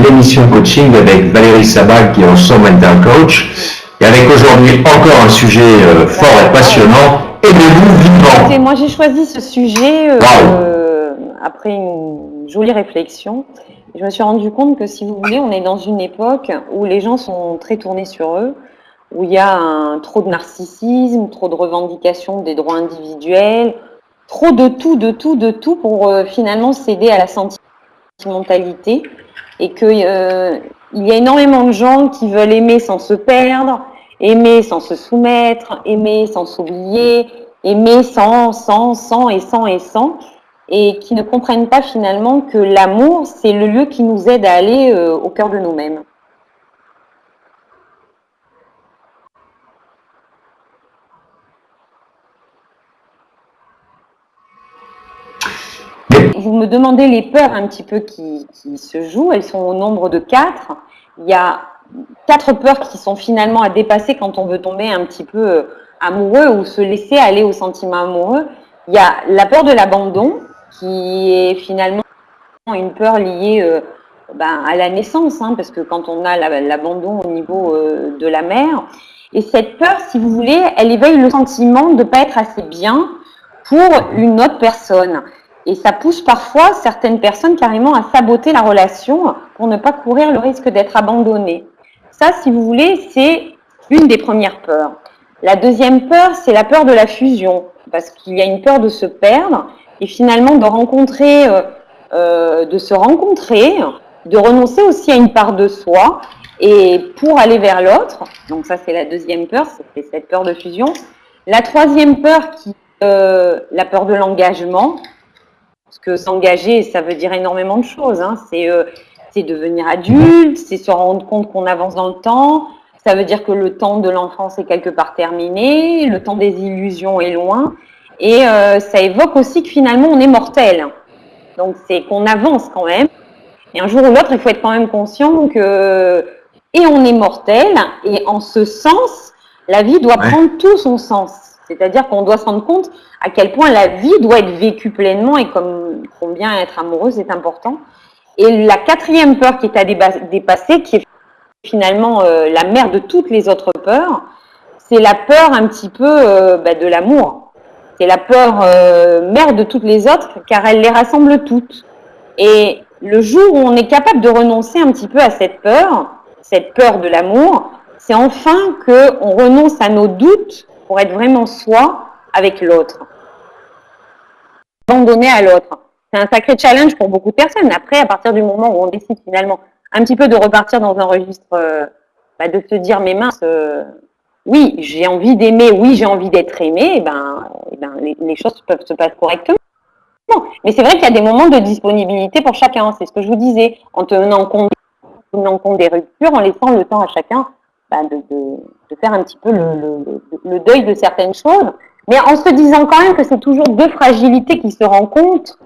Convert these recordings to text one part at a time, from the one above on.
l'émission coaching avec Valérie Sabag qui est en mental coach et avec aujourd'hui encore un sujet fort et passionnant, aimez-vous vivant. Moi j'ai choisi ce sujet après une jolie réflexion. Je me suis rendu compte que si vous voulez, on est dans une époque où les gens sont très tournés sur eux, où il y a trop de narcissisme, trop de revendications des droits individuels, trop de tout pour finalement céder à la sentimentalité, et qu'il y a énormément de gens qui veulent aimer sans se perdre, aimer sans se soumettre, aimer sans s'oublier, aimer sans, et qui ne comprennent pas finalement que l'amour, c'est le lieu qui nous aide à aller au cœur de nous-mêmes. Vous me demandez les peurs un petit peu qui se jouent, elles sont au nombre de 4. Il y a 4 peurs qui sont finalement à dépasser quand on veut tomber un petit peu amoureux ou se laisser aller au sentiment amoureux. Il y a la peur de l'abandon, qui est finalement une peur liée à la naissance, parce que quand on a l'abandon au niveau de la mère, et cette peur, si vous voulez, elle éveille le sentiment de ne pas être assez bien pour une autre personne. Et ça pousse parfois certaines personnes carrément à saboter la relation pour ne pas courir le risque d'être abandonné. Ça, si vous voulez, c'est une des premières peurs. La deuxième peur, c'est la peur de la fusion, parce qu'il y a une peur de se perdre et finalement de se rencontrer, de renoncer aussi à une part de soi et pour aller vers l'autre. Donc ça, c'est la deuxième peur, c'est cette peur de fusion. La troisième peur, la peur de l'engagement. Parce que s'engager, ça veut dire énormément de choses. C'est devenir adulte, c'est se rendre compte qu'on avance dans le temps. Ça veut dire que le temps de l'enfance est quelque part terminé, le temps des illusions est loin. Et ça évoque aussi que finalement, on est mortel. Donc, c'est qu'on avance quand même. Et un jour ou l'autre, il faut être quand même conscient que on est mortel. Et en ce sens, la vie doit prendre tout son sens. C'est-à-dire qu'on doit se rendre compte à quel point la vie doit être vécue pleinement et combien être amoureux, c'est important. Et la quatrième peur qui est à dépasser, qui est finalement la mère de toutes les autres peurs, c'est la peur un petit peu de l'amour. C'est la peur mère de toutes les autres, car elle les rassemble toutes. Et le jour où on est capable de renoncer un petit peu à cette peur de l'amour, c'est enfin qu'on renonce à nos doutes pour être vraiment soi avec l'autre. Abandonner à l'autre. C'est un sacré challenge pour beaucoup de personnes. Après, à partir du moment où on décide finalement un petit peu de repartir dans un registre, de se dire, mais mince, oui, j'ai envie d'aimer, oui, j'ai envie d'être aimé, les choses peuvent se passer correctement. Mais c'est vrai qu'il y a des moments de disponibilité pour chacun, c'est ce que je vous disais, en tenant compte des ruptures, en laissant le temps à chacun de faire un petit peu le deuil de certaines choses, mais en se disant quand même que c'est toujours 2 fragilités qui se rencontrent,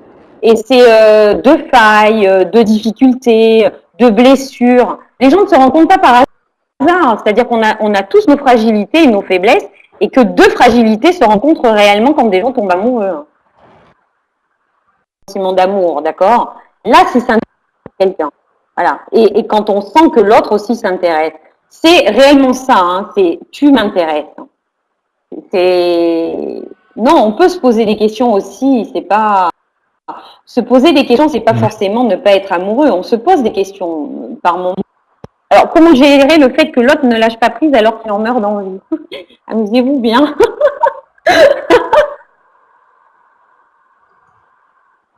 et c'est 2 failles, 2 difficultés, 2 blessures. Les gens ne se rendent compte pas par hasard, c'est-à-dire qu'on a tous nos fragilités et nos faiblesses, et que 2 fragilités se rencontrent réellement quand des gens tombent amoureux. Sentiment d'amour, d'accord? Là, c'est s'intéresser à quelqu'un. Voilà. Et quand on sent que l'autre aussi s'intéresse. C'est réellement ça, c'est tu m'intéresses. Non, on peut se poser des questions aussi, c'est pas se poser des questions, c'est pas forcément ne pas être amoureux, on se pose des questions par moment. Alors, comment gérer le fait que l'autre ne lâche pas prise alors qu'il en meurt d'envie? Amusez-vous bien.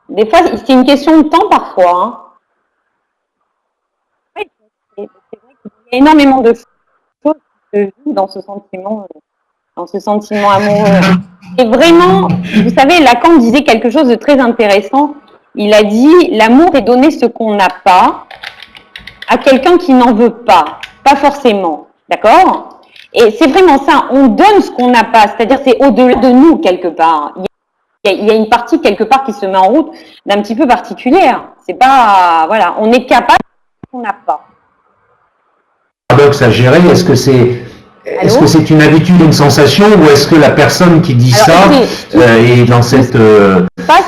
Des fois, c'est une question de temps parfois. C'est vrai qu'il y a énormément de choses qui se jouent dans ce sentiment amoureux. Et vraiment, vous savez, Lacan disait quelque chose de très intéressant. Il a dit, l'amour est donner ce qu'on n'a pas à quelqu'un qui n'en veut pas forcément, d'accord? Et c'est vraiment ça, on donne ce qu'on n'a pas, c'est-à-dire c'est au-delà de nous quelque part. Il y a une partie quelque part qui se met en route d'un petit peu particulière. C'est pas, voilà, on est capable de ce qu'on n'a pas. Paradoxe à gérer, est-ce que c'est une habitude, une sensation, ou est-ce que la personne qui dit est dans cette...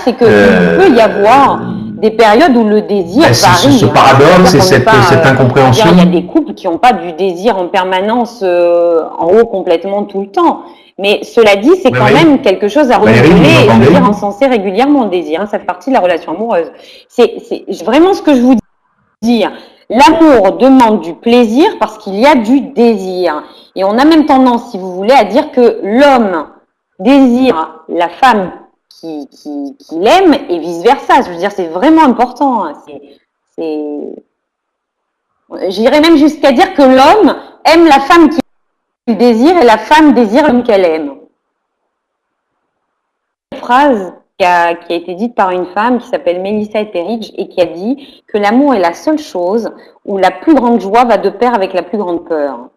c'est qu'il peut y avoir des périodes où le désir Ben, varie. ce paradoxe et cette incompréhension. Il y a des couples qui n'ont pas du désir en permanence en haut complètement tout le temps. Mais cela dit, c'est quand même quelque chose à renouveler et je veux dire encenser régulièrement le désir. Hein, ça fait partie de la relation amoureuse. C'est vraiment ce que je vous dis. L'amour demande du plaisir parce qu'il y a du désir. Et on a même tendance, si vous voulez, à dire que l'homme désire la femme qui l'aime et vice-versa. Je veux dire, c'est vraiment important. Hein. J'irais même jusqu'à dire que l'homme aime la femme qu'il désire et la femme désire l'homme qu'elle aime. Une phrase qui a été dite par une femme qui s'appelle Melissa Etheridge et qui a dit que l'amour est la seule chose où la plus grande joie va de pair avec la plus grande peur.